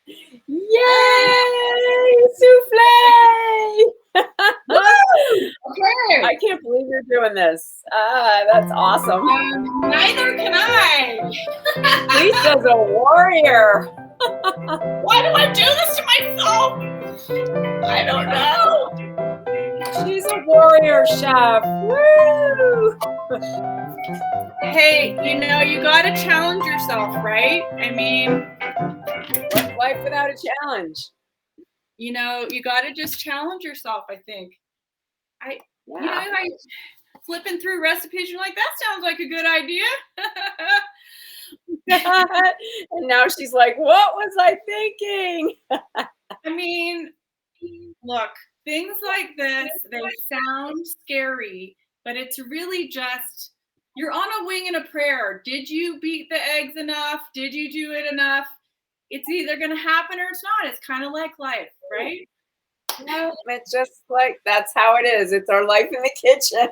Yay! Souffle! Okay. I can't believe you're doing this. That's awesome. Neither can I. Lisa's a warrior. Why do I do this to myself? I don't know. She's a warrior chef. Woo! Hey, you got to challenge yourself, right? I mean, What's life without a challenge? You got to just challenge yourself, I think. I flipping through recipes, you're like, that sounds like a good idea. And now she's like, what was I thinking? I mean, look, things like this, they sound scary, but it's really just, you're on a wing and a prayer. Did you beat the eggs enough? Did you do it enough? It's either going to happen or it's not. It's kind of like life, right? No, it's just like, that's how it is. It's our life in the kitchen.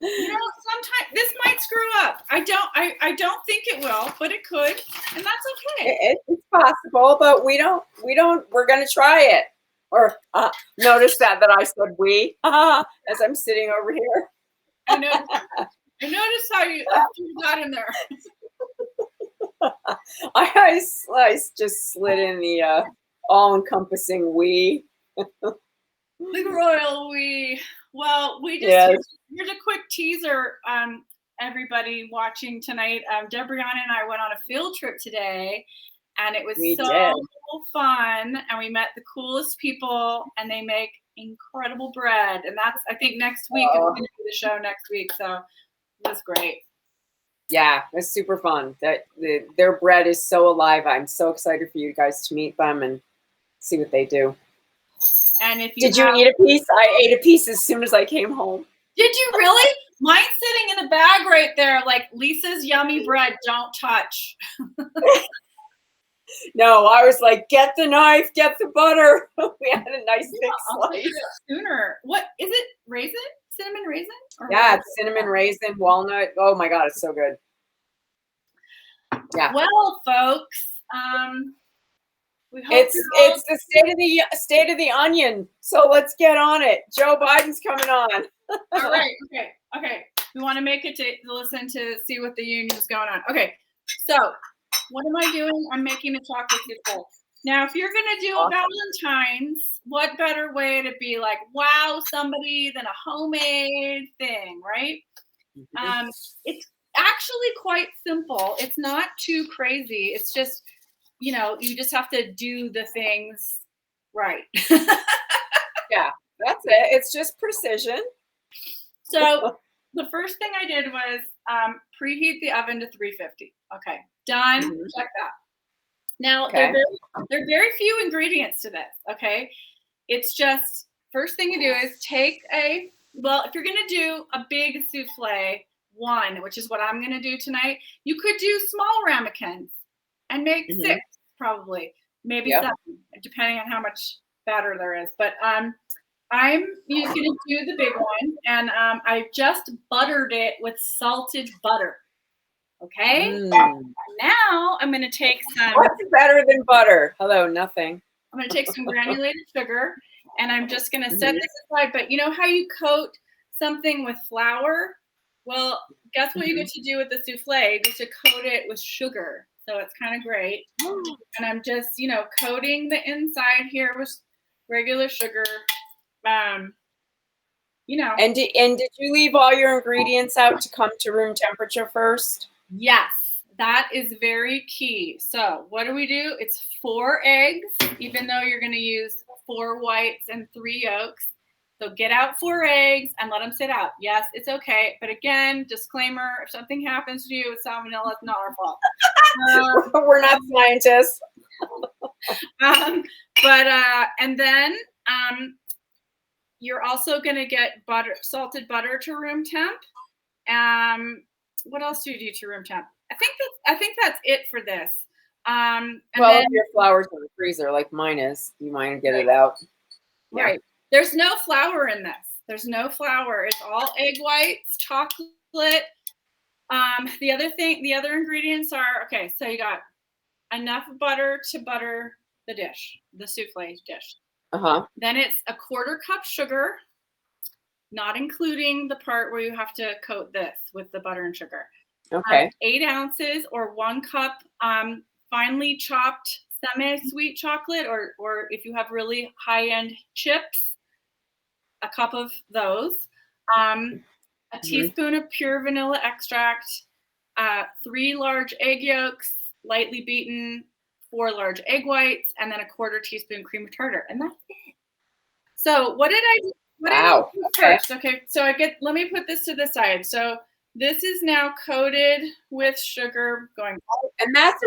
Sometimes this might screw up. I don't think it will, but it could, and that's okay. It's possible, but we're going to try it. Or notice that I said we as I'm sitting over here. I noticed how you got in there. I just slid in the all-encompassing we. The royal we. Well, here's a quick teaser. Everybody watching tonight, Debrianna and I went on a field trip today, and it was fun. And we met the coolest people, and they make incredible bread. And that's, I think, next week. We're going to do the show next week, so it was great. Yeah, it's super fun. Their bread is so alive. I'm so excited for you guys to meet them and see what they do. And if did you eat a piece? I ate a piece as soon as I came home. Did you really? Mine's sitting in a bag right there, like Lisa's yummy bread. Don't touch. No, I was like, get the knife, get the butter. We had a nice thick slice. Sooner. What is it? Raisin? Cinnamon raisin? It's cinnamon raisin, walnut. Oh my God, it's so good. Yeah. Well, folks, we hope it's the state of the onion. So let's get on it. Joe Biden's coming on. All right. Okay. We want to make it to listen to see what the union's going on. Okay. So what am I doing? I'm making a chocolate souffle. Now, if you're going to do a Valentine's, what better way to be like, wow, somebody than a homemade thing, right? Mm-hmm. It's actually quite simple. It's not too crazy. It's just, you just have to do the things right. Yeah, that's it. It's just precision. So the first thing I did was preheat the oven to 350. Okay, done. Mm-hmm. Check that. Now, there are very few ingredients to this, okay? It's just, first thing you do is take if you're going to do a big souffle, which is what I'm going to do tonight, you could do small ramekins and make 6, probably, maybe 7, depending on how much batter there is. But I'm going to do the big one, and I just buttered it with salted butter. Okay. Now I'm going to take some. What's better than butter? Hello, nothing. I'm going to take some granulated sugar, and I'm just going to set this aside. But you know how you coat something with flour? Well, guess what you get to do with the souffle? You get to coat it with sugar. So it's kind of great. And I'm just, coating the inside here with regular sugar. And did you leave all your ingredients out to come to room temperature first? Yes, that is very key. So what do? It's 4 eggs, even though you're going to use 4 whites and 3 yolks. So get out 4 eggs and let them sit out. Yes, it's okay. But again, disclaimer, if something happens to you with salmonella, it's not our fault. We're not scientists. And then you're also going to get salted butter to room temp. What else do you do to room temp? I think that's it for this. If your flour's in the freezer like mine is, you might get it out. Right. Yeah. There's no flour in this. There's no flour. It's all egg whites, chocolate. The other ingredients are, so you got enough butter to butter the dish, the souffle dish. Uh-huh. Then it's a 1/4 cup sugar, not including the part where you have to coat this with the butter and sugar. Okay. 8 ounces or 1 cup finely chopped semi-sweet chocolate, or if you have really high-end chips, a cup of those. A teaspoon of pure vanilla extract, 3 large egg yolks, lightly beaten, 4 large egg whites, and then a 1/4 teaspoon cream of tartar, and that's it. So what did I do? What did I do first? Okay, so let me put this to the side. So this is now coated with sugar going. And that's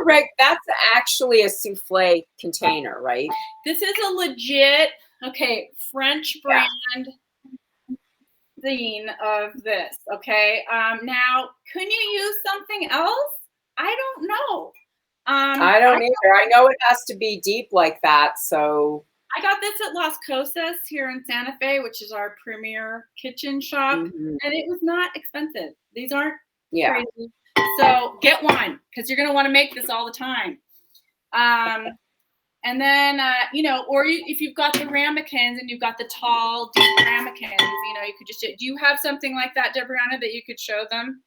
actually a souffle container, right? This is a legit, French brand thing of this. Okay. Now, can you use something else? I don't know. I don't either. I know it has to be deep like that. So I got this at Las Cosas here in Santa Fe, which is our premier kitchen shop, and it was not expensive. These aren't crazy. So get one because you're going to want to make this all the time. And then, if you've got the ramekins and you've got the tall, deep ramekins, you could just, do you have something like that, Debrianna, that you could show them?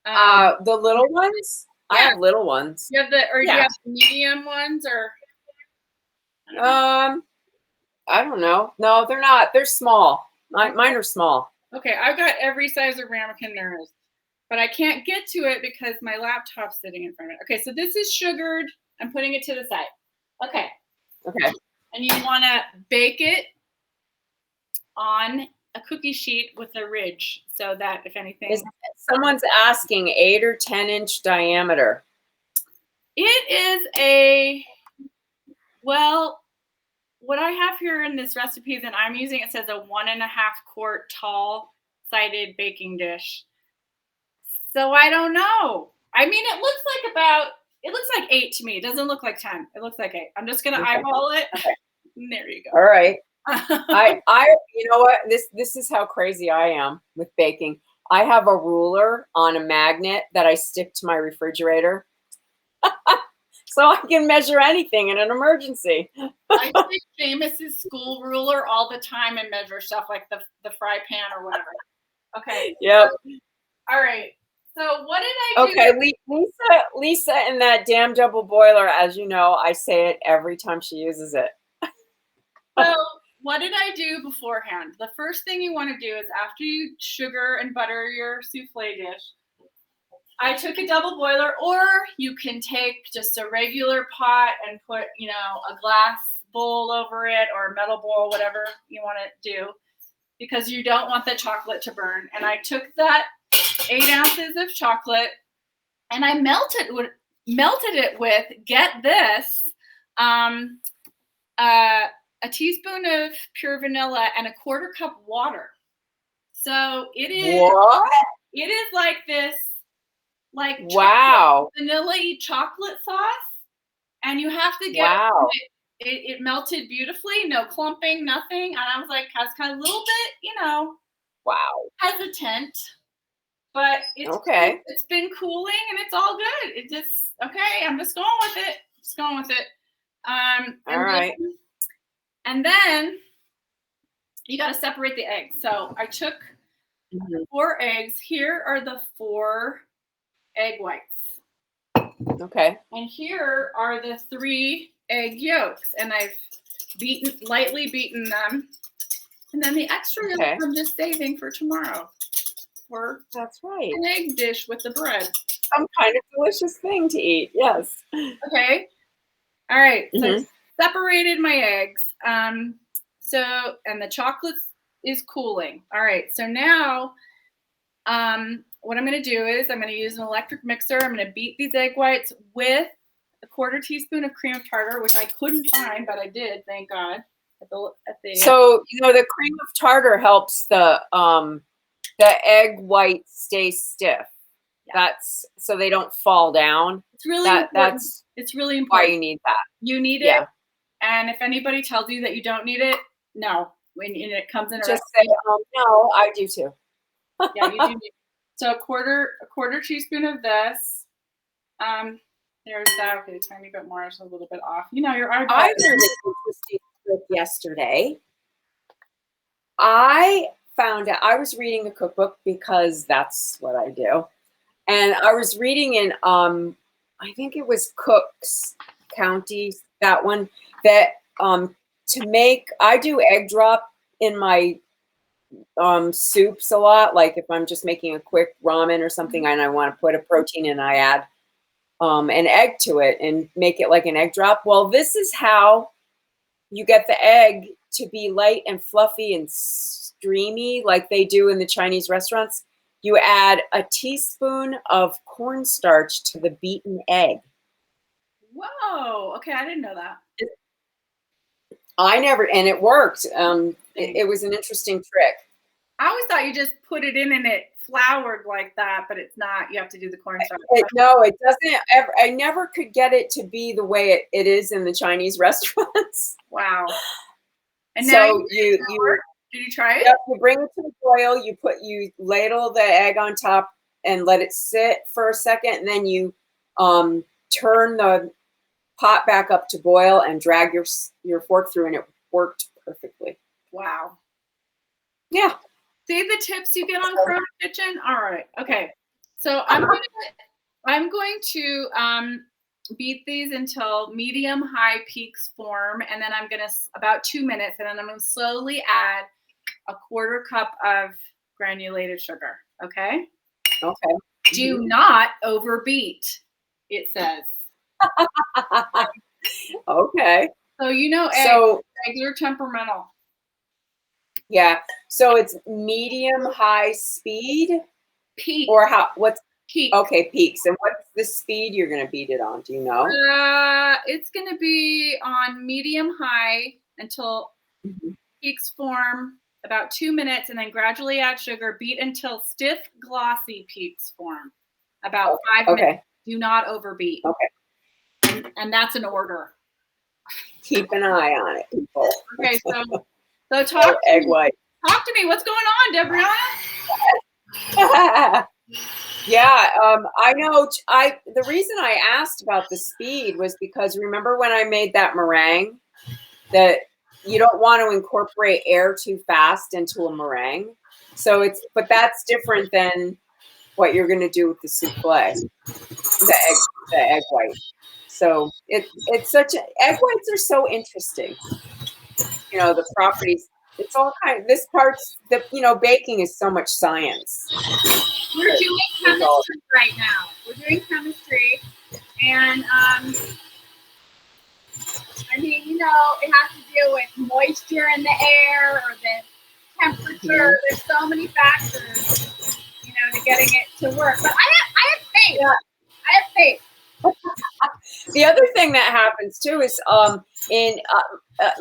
The little ones? Yeah. I have little ones. You have do you have the medium ones or? I don't know. No, they're not. They're small. Mine are small. Okay, I've got every size of ramekin there is, but I can't get to it because my laptop's sitting in front of it. Okay, so this is sugared. I'm putting it to the side. Okay. And you want to bake it on a cookie sheet with a ridge so that if anything. Someone's asking 8 or 10-inch diameter. It is what I have here in this recipe that I'm using, it says a 1.5 quart tall sided baking dish. So I don't know. I mean, it looks like 8 to me. It doesn't look like 10. It looks like 8. I'm just gonna eyeball it. Okay. There you go. All right. You know what? This is how crazy I am with baking. I have a ruler on a magnet that I stick to my refrigerator. So I can measure anything in an emergency. I take Seamus's school ruler all the time and measure stuff like the fry pan or whatever. Okay. Yep. All right. So what did I do? Okay, Lisa in that damn double boiler, as you know, I say it every time she uses it. So what did I do beforehand? The first thing you want to do is after you sugar and butter your souffle dish, I took a double boiler, or you can take just a regular pot and put, a glass bowl over it or a metal bowl, whatever you want to do, because you don't want the chocolate to burn. And I took that 8 ounces of chocolate and I melted it with, get this, a teaspoon of pure vanilla and a 1/4 cup water. So it is. What? It is like this. Like vanilla-y chocolate sauce, and you have to get it melted beautifully, no clumping, nothing. And I was like, I was kind of a little bit, hesitant, but it's been cooling and it's all good. It just I'm just going with it. All right. And then you got to separate the eggs. So I took 4 eggs. Here are the 4 egg whites. Okay. And here are the 3 egg yolks, and I've lightly beaten them. And then the extra yolks I'm just saving for tomorrow. That's right. An egg dish with the bread. Some kind of delicious thing to eat. Yes. Okay. All right. So I separated my eggs. And the chocolate is cooling. All right. So now, what I'm going to do is I'm going to use an electric mixer. I'm going to beat these egg whites with a 1/4 teaspoon of cream of tartar, which I couldn't find, but I did, thank God. So the cream of tartar helps the egg whites stay stiff. Yeah. That's so they don't fall down. It's really important. It's really important. Why you need that. You need it. And if anybody tells you that you don't need it, no. When it comes in, just say, no, I do too. Yeah, you do need. So a quarter teaspoon of this. There's that. Okay, a tiny bit more. It's a little bit off. You know, your eyebrows. I learned an interesting trick yesterday. I found out I was reading a cookbook because that's what I do. And I was reading in I think it was Cook's County, that one, that to make, I do egg drop in my soups a lot. Like if I'm just making a quick ramen or something and I want to put a protein in, I add an egg to it and make it like an egg drop. Well, this is how you get the egg to be light and fluffy and streamy like they do in the Chinese restaurants. You add a teaspoon of cornstarch to the beaten egg. Whoa. Okay, I didn't know that. I never, and it worked. It was an interesting trick. I always thought you just put it in and it floured like that, but it's not. You have to do the cornstarch. No, it doesn't ever. I never could get it to be the way it is in the Chinese restaurants. Wow. And so now you did you try it? Yep, you bring it to the boil. You ladle the egg on top and let it sit for a second, and then you turn the pot back up to boil and drag your fork through, and it worked perfectly. Wow. Yeah. See the tips you get on Corona Kitchen? All right. Okay. So I'm going to beat these until medium-high peaks form, and then I'm going to, about 2 minutes, and then I'm going to slowly add a 1/4 cup of granulated sugar. Okay? Okay. Do not overbeat, it says. Okay. So you know eggs are temperamental. Yeah. So it's medium-high speed? Peak. Or what's peak? Okay, peaks. And what's the speed you're going to beat it on? Do you know? It's going to be on medium-high until peaks form, about 2 minutes, and then gradually add sugar. Beat until stiff, glossy peaks form, about 5 minutes. Do not overbeat. Okay. And that's an order. Keep an eye on it, people. Okay, so talk egg white. Talk to me. What's going on, Debrianna? Yeah, I know. The reason I asked about the speed was because remember when I made that meringue, that you don't want to incorporate air too fast into a meringue. So but that's different than what you're going to do with the souffle, the egg white. So it's egg whites are so interesting. You know, the properties. It's all this part's baking is so much science. We're doing chemistry right now. We're doing chemistry, and I mean, it has to do with moisture in the air or the temperature. There's so many factors, to getting it to work. But I have faith. Yeah. I have faith. The other thing that happens too is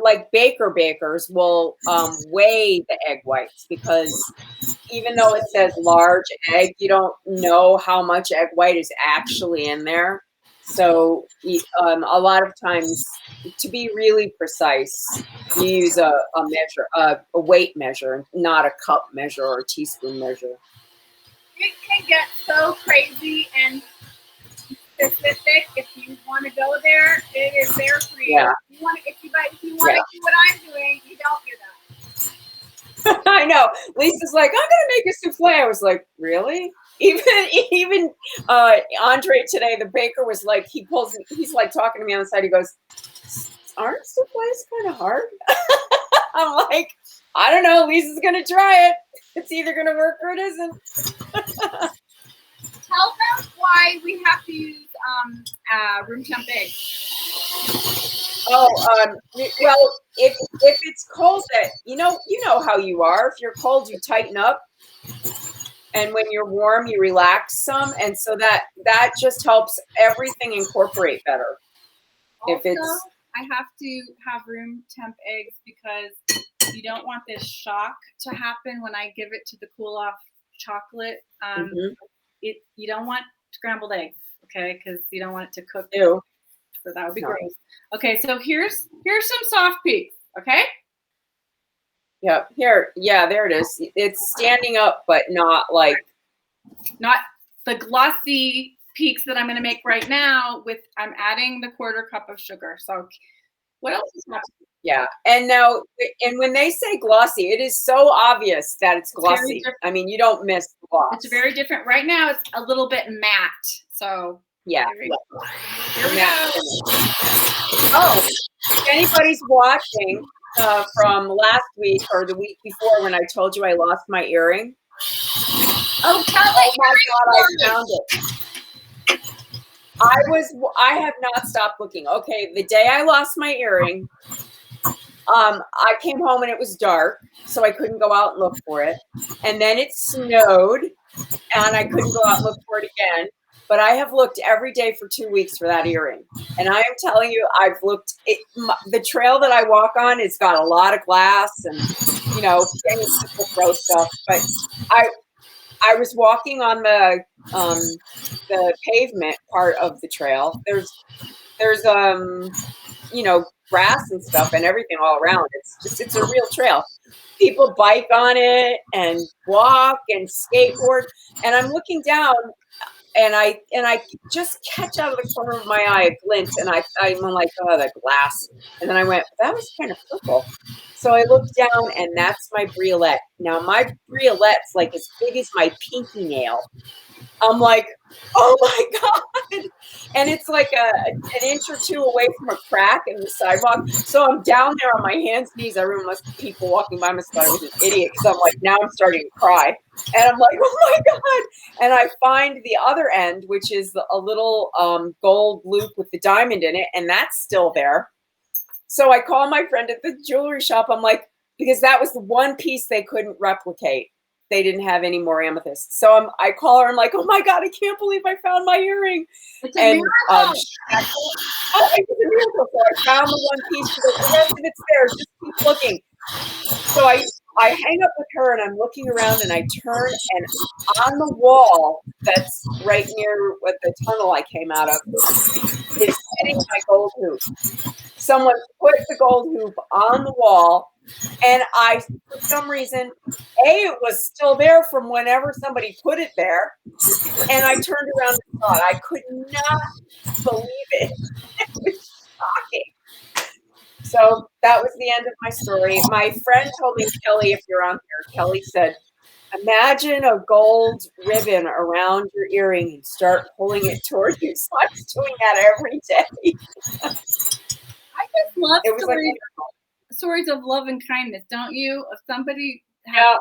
like bakers will weigh the egg whites, because even though it says large egg, you don't know how much egg white is actually in there. So a lot of times, to be really precise, you use a weight measure, not a cup measure or a teaspoon measure. It can get so crazy and specific. If you want to go there, it is there for you. Yeah. If you want to do what I'm doing, you don't do that. I know. Lisa's like, I'm gonna make a souffle. I was like, really? Even Andre today, the baker, was like, he's like talking to me on the side. He goes, aren't souffles kind of hard? I'm like, I don't know. Lisa's gonna try it. It's either gonna work or it isn't. Tell them why we have to use room temp eggs. Well, if it's cold, that you know how you are. If you're cold, you tighten up, and when you're warm, you relax some, and so that just helps everything incorporate better. Also, I have to have room temp eggs because you don't want this shock to happen when I give it to the cool off chocolate. You don't want scrambled eggs, okay? Because you don't want it to cook. Ew. So that would be gross. Okay, so here's some soft peaks, okay? Yep. Here, yeah, there it is. It's standing up, but not the glossy peaks that I'm going to make right now I'm adding the 1/4 cup of sugar. So what else is happening? Yeah. And now, and when they say glossy, it is so obvious that it's glossy. I mean, you don't miss the gloss. It's very different. Right now, it's a little bit matte. So yeah. Here we go. Oh, if anybody's watching from last week or the week before when I told you I lost my earring. Oh, Kelly! Oh my God, I found it. I have not stopped looking. Okay, the day I lost my earring, I came home and it was dark, so I couldn't go out and look for it. And then it snowed, and I couldn't go out and look for it again. But I have looked every day for 2 weeks for that earring. And I am telling you, I've looked. The trail that I walk on has got a lot of glass and, you know, people throw stuff. But I was walking on the pavement part of the trail. There's you know, grass and stuff and everything all around. It's a real trail. People bike on it and walk and skateboard. And I'm looking down and I just catch out of the corner of my eye a glint, and I'm like, oh, the glass. And then I went, that was kind of purple. So I looked down, and that's my briolette. Now my briolette's like as big as my pinky nail. I'm like, oh my God. And it's like an inch or two away from a crack in the sidewalk. So I'm down there on my hands and knees. People walking by must have thought I was an idiot, because I'm like, now I'm starting to cry. And I'm like, oh my God. And I find the other end, which is a little gold loop with the diamond in it. And that's still there. So I call my friend at the jewelry shop. I'm like, because that was the one piece they couldn't replicate. They didn't have any more amethysts. So I call her. I'm like, oh my God, I can't believe I found my earring. It's a miracle. It's a miracle. So I found the one piece. The rest of it's there. Just keep looking. So I hang up with her and I'm looking around and I turn, and on the wall that's right near the tunnel I came out of is sitting my gold hoop. Someone put the gold hoop on the wall, and for some reason, it was still there from whenever somebody put it there. And I turned around and thought, I could not believe it. It was shocking. So that was the end of my story. My friend told me, Kelly, if you're on here, Kelly said, imagine a gold ribbon around your earring and start pulling it toward you. So I was doing that every day. I just love stories of love and kindness, don't you? Of somebody. Yeah,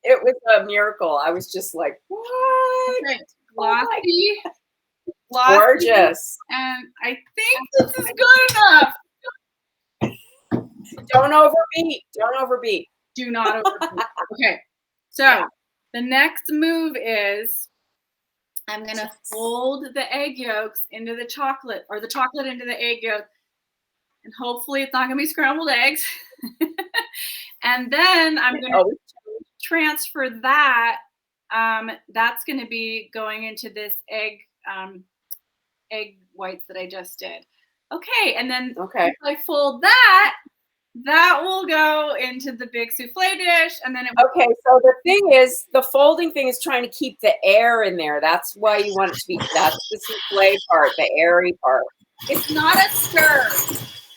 it was a miracle. I was just like, what? Glossy, gorgeous. And I think this is good enough. Don't overbeat. Don't overbeat. Do not overbeat. Okay. So the next move is I'm going to fold the egg yolks into the chocolate, or the chocolate into the egg yolk. And hopefully it's not going to be scrambled eggs. And then I'm going to transfer that. That's going to be going into this egg whites that I just did. Okay. And then if I fold that will go into the big souffle dish. And then okay. So the thing is, the folding thing is trying to keep the air in there. That's why you want it to be, that's the souffle part, the airy part. It's not a stir.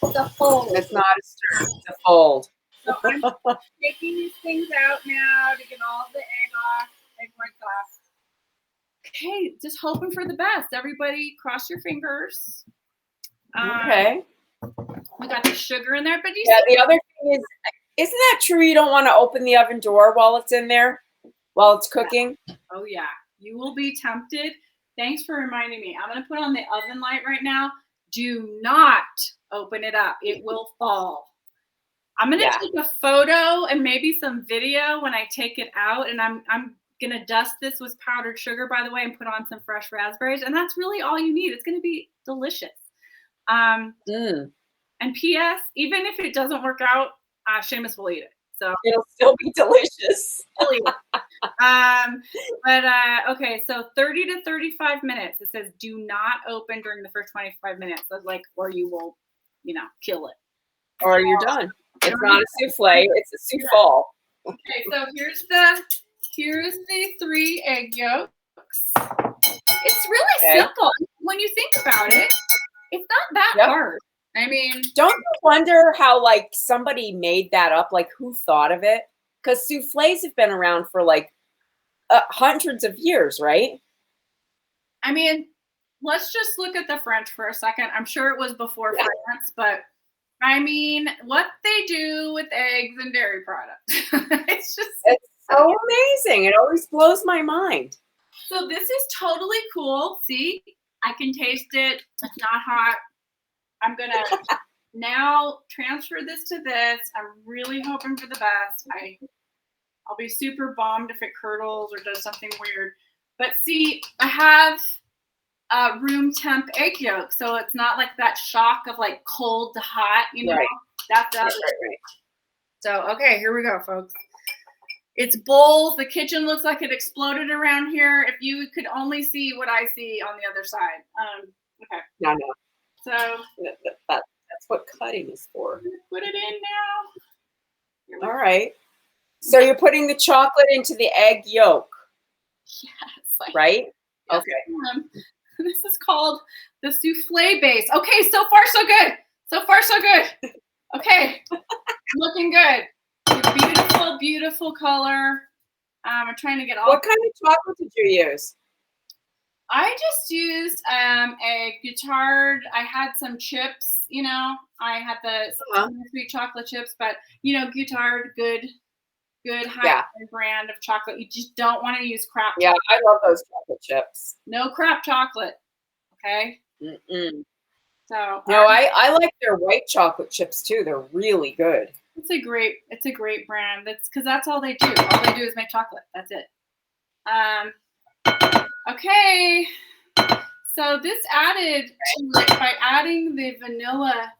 It's a fold. It's not a stir. It's a fold. So I'm taking these things out now to get all the egg whites off. Okay, just hoping for the best. Everybody, cross your fingers. Okay. We got the sugar in there, but the other thing is, isn't that true? You don't want to open the oven door while it's in there, while it's cooking. Oh yeah, you will be tempted. Thanks for reminding me. I'm gonna put on the oven light right now. Do not open it up. It will fall. I'm going to take a photo and maybe some video when I take it out. And I'm going to dust this with powdered sugar, by the way, and put on some fresh raspberries. And that's really all you need. It's going to be delicious. And P.S., even if it doesn't work out, Seamus will eat it. So it'll still be delicious. Okay, so 30 to 35 minutes. It says do not open during the first 25 minutes. So or you will, kill it. Or you're done. It's not a souffle, it's a souffle. Okay, so here's the 3 egg yolks. It's really simple. When you think about it, it's not that hard. I mean, don't you wonder how like somebody made that up? Like who thought of it? Because souffles have been around for like hundreds of years, right? I mean, let's just look at the French for a second. I'm sure it was before France, but I mean, what they do with eggs and dairy products. it's so amazing. It always blows my mind. So this is totally cool. See, I can taste it. It's not hot. I'm going to now transfer this to this. I'm really hoping for the best. I'll be super bummed if it curdles or does something weird. But see, I have room temp egg yolk, so it's not like that shock of like cold to hot, you know. That's right. So okay, here we go, folks. It's bowls. The kitchen looks like it exploded around here. If you could only see what I see on the other side. Okay. No. So that's what cutting is for. Put it in now. All right. So you're putting the chocolate into the egg yolk. Yes. Right? Yes, okay. This is called the souffle base. Okay, so far so good. So far so good. Okay, looking good. Beautiful, beautiful color. I'm trying to get all. What kind of chocolate did you use? I just used a Guittard. I had some chips, you know. I had the sweet chocolate chips, but you know, Guittard, good high brand of chocolate. You just don't want to use crap chocolate. I love those chocolate chips. No crap chocolate. Okay. Mm-mm. So no, I like their white chocolate chips too. They're really good. It's a great brand. That's because that's all they do. All they do is make chocolate. That's it. Okay. So this added to it by adding the vanilla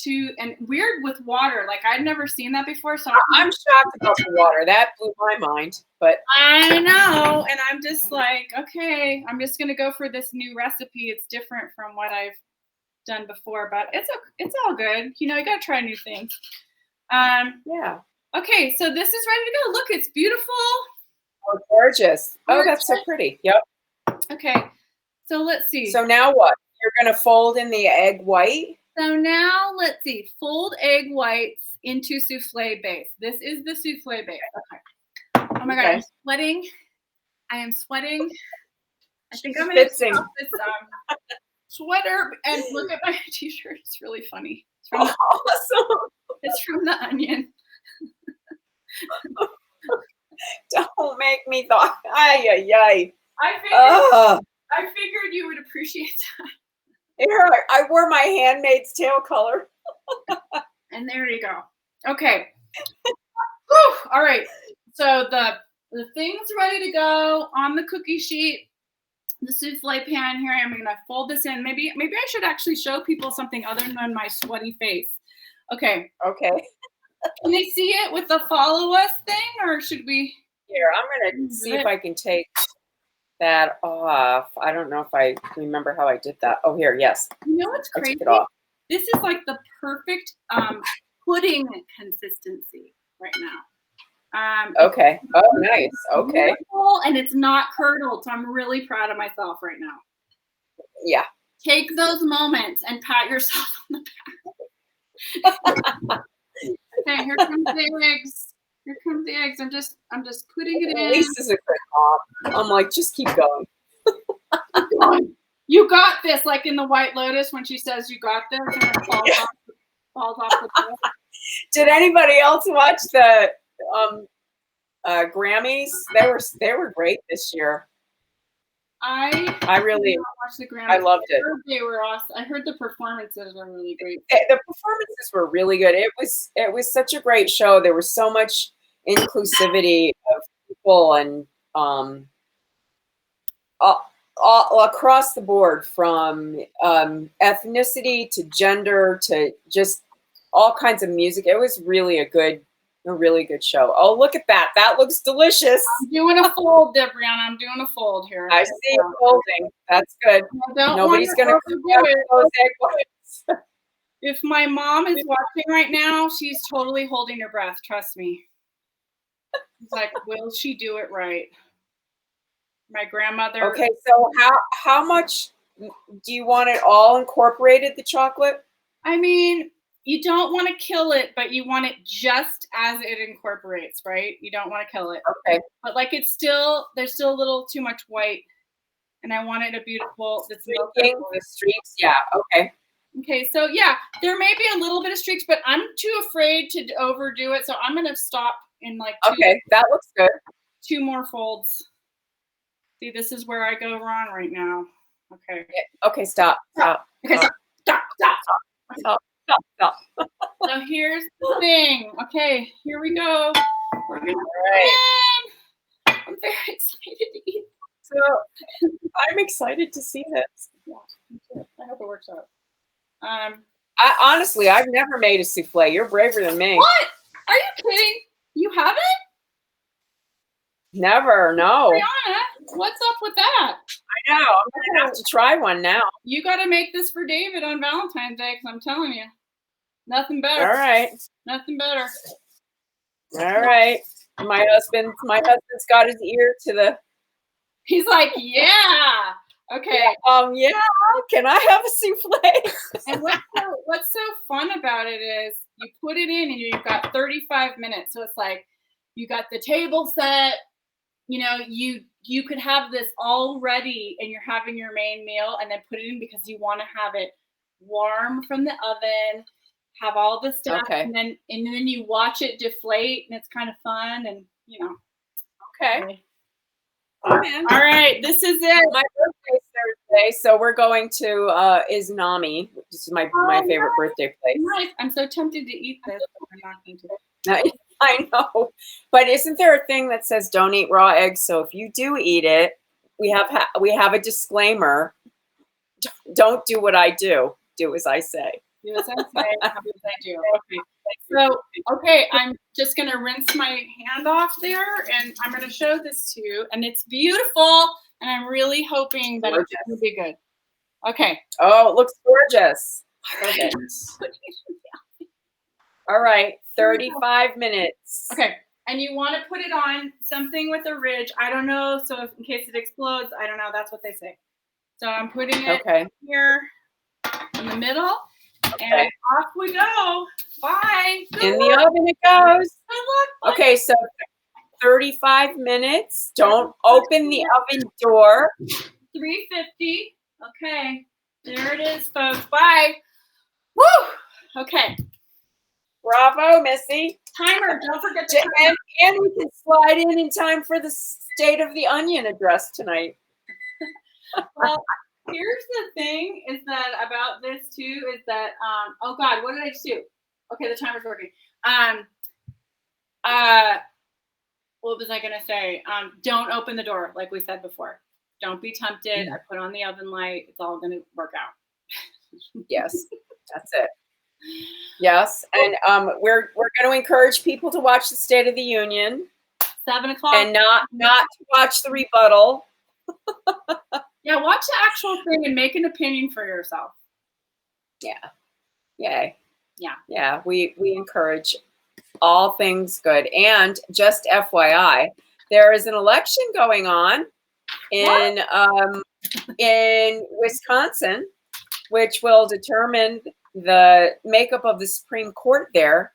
to, and weird with water. Like I'd never seen that before. So I'm shocked about the water. That blew my mind. But I know, and I'm just like, okay, I'm just gonna go for this new recipe. It's different from what I've done before, but it's all good. You know, you gotta try new things. Yeah. Okay, so this is ready to go. Look, it's beautiful. Oh, gorgeous. Oh, that's so pretty. Yep. Okay, so let's see. So now what? You're gonna fold in the egg white? So now let's see. Fold egg whites into souffle base. This is the souffle base. Okay. Oh my God, I'm sweating. I am sweating. I think I'm gonna stop this sweater and look at my t-shirt. It's really funny. It's from awesome. It's from The Onion. Don't make me thought. Ay. I figured you would appreciate that. Here, I wore my Handmaid's Tale color. And there you go. Okay. Whew. All right. So the thing's ready to go on the cookie sheet. The souffle pan here. I'm gonna fold this in. Maybe I should actually show people something other than my sweaty face. Okay. Okay. Can they see it with the follow us thing, or should we? Here, I'm gonna see if I can take that off. I don't know if I remember how I did that. Oh, here, yes. You know what's crazy? I took it off. This is like the perfect pudding consistency right now. Okay. Oh, nice. Okay. And it's not curdled, so I'm really proud of myself right now. Yeah. Take those moments and pat yourself on the back. Okay, here comes the eggs. Here comes the eggs. I'm just putting it in. Lisa's a good mom. I'm like, just keep going. Keep going. You got this, like in the White Lotus when she says you got this and it falls off the bowl. Did anybody else watch the Grammys? They were great this year. I really watched the Grammys. I loved it. They were awesome. I heard the performances were really great. The performances were really good. It was such a great show. There was so much inclusivity of people and all across the board, from ethnicity to gender to just all kinds of music. It was really a really good show. Oh, look at that. That looks delicious. I'm doing a fold, Debrianna. I'm doing a fold here. I see you folding. That's good. Nobody's going to do those egg whites. If my mom is watching right now, she's totally holding her breath. Trust me. It's like, will she do it right? My grandmother. Okay, so how much do you want it all incorporated, the chocolate? I mean, you don't want to kill it, but you want it just as it incorporates, right? You don't want to kill it. Okay. But like there's still a little too much white, and I wanted a beautiful. Streaking, the streaks, yeah, okay. Okay, so yeah, there may be a little bit of streaks, but I'm too afraid to overdo it, so I'm gonna stop in like Okay, that looks good. 2 more folds. See, this is where I go wrong right now. Okay. Yeah, okay, stop. Okay, stop. Stop. So here's the thing. Okay, here we go. We're gonna I'm very excited to eat. So I'm excited to see this. Yeah, me too. I hope it works out. Honestly, I've never made a souffle. You're braver than me. What? Are you kidding? You haven't? Never, no. Brianna, what's up with that? I know. I'm gonna have to try one now. You got to make this for David on Valentine's Day, because I'm telling you, nothing better. All right. Nothing better. All right. My husband's got his ear to the. He's like, yeah. Okay. Yeah. Can I have a souffle? And what's so fun about it is you put it in and you've got 35 minutes. So it's like you got the table set. You know, you could have this all ready and you're having your main meal and then put it in because you want to have it warm from the oven, have all the stuff, and then you watch it deflate and it's kind of fun and you know. Okay. All right, this is it. My birthday's Thursday, so we're going to Izanami, which is my favorite birthday place. Nice. I'm so tempted to eat this, but I'm not going to. I know, but isn't there a thing that says don't eat raw eggs? So if you do eat it, we have a disclaimer. Don't do what I do. Do as I say. Do as I say. Have as I do. Okay. So I'm just gonna rinse my hand off there, and I'm gonna show this to you, and it's beautiful, and I'm really hoping that it's gonna be good. Okay. Oh, it looks gorgeous. Okay. All right, 35 minutes. Okay, and you want to put it on something with a ridge. I don't know, so in case it explodes, I don't know. That's what they say. So I'm putting it here in the middle, and off we go. Bye. In the oven it goes. Good luck. Okay, so 35 minutes. Don't open the oven door. 350. Okay, there it is, folks. Bye. Woo! Okay. Bravo, Missy. Timer, don't forget the timer. And we can slide in time for the State of the Onion address tonight. Well, here's the thing is that about this too is that, oh God, what did I do? Okay, the timer's working. What was I going to say? Don't open the door, like we said before. Don't be tempted. I put on the oven light. It's all going to work out. Yes, that's it. Yes, and we're going to encourage people to watch the State of the Union. 7 o'clock. And not to watch the rebuttal. Yeah, watch the actual thing and make an opinion for yourself. Yeah. Yay. Yeah. Yeah, we encourage all things good. And just FYI, there is an election going on in Wisconsin, which will determine the makeup of the Supreme Court there.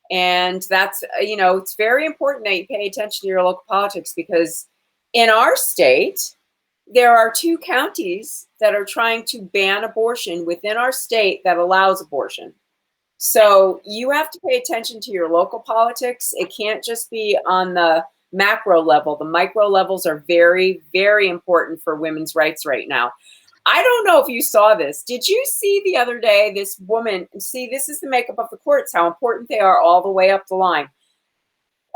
And that's, it's very important that you pay attention to your local politics, because in our state, there are 2 counties that are trying to ban abortion within our state that allows abortion. So you have to pay attention to your local politics. It can't just be on the macro level. The micro levels are very, very important for women's rights right now. I don't know if you saw this. Did you see the other day this woman? See, this is the makeup of the courts, how important they are all the way up the line.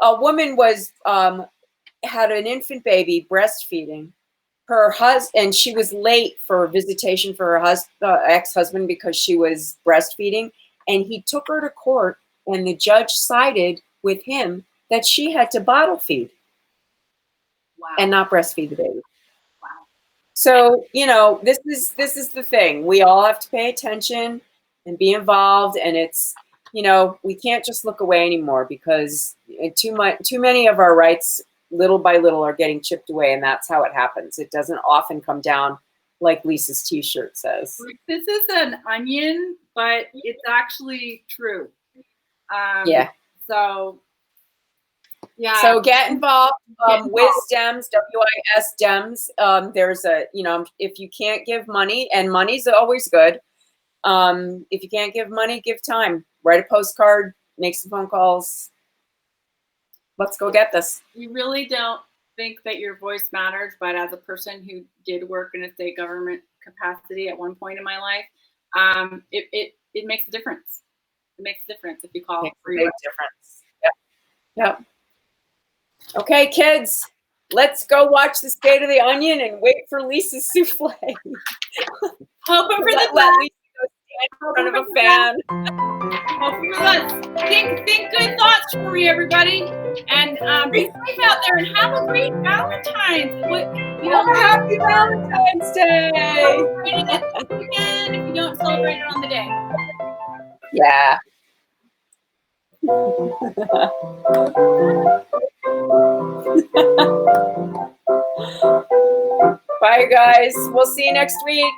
A woman was had an infant baby breastfeeding. Her husband, and she was late for a visitation for her ex-husband because she was breastfeeding. And he took her to court, and the judge sided with him that she had to bottle feed. Wow. And not breastfeed the baby. Wow. So, this is the thing. We all have to pay attention and be involved. And it's, we can't just look away anymore, because too many of our rights little by little are getting chipped away, and that's how it happens. It doesn't often come down like Lisa's t-shirt says. This is an onion, but it's actually true. Yeah. So, yeah. So get involved. WISDEMS, WIS DEMS. There's a, if you can't give money, and money's always good. If you can't give money, give time. Write a postcard, make some phone calls. Let's go get this. You really don't think that your voice matters, but as a person who did work in a state government capacity at one point in my life, it makes a difference. It makes a difference if you call. Makes a big difference. Yep. Okay, kids, let's go watch the State of the Onion and wait for Lisa's souffle. Hoping for the let Lisa go stand in front of a fan. Hoping for the think good thoughts for me, everybody, and be safe out there and have a great Valentine's. Happy Valentine's Day! Celebrate it this weekend if you don't celebrate it on the day. Yeah. Bye, guys. We'll see you next week.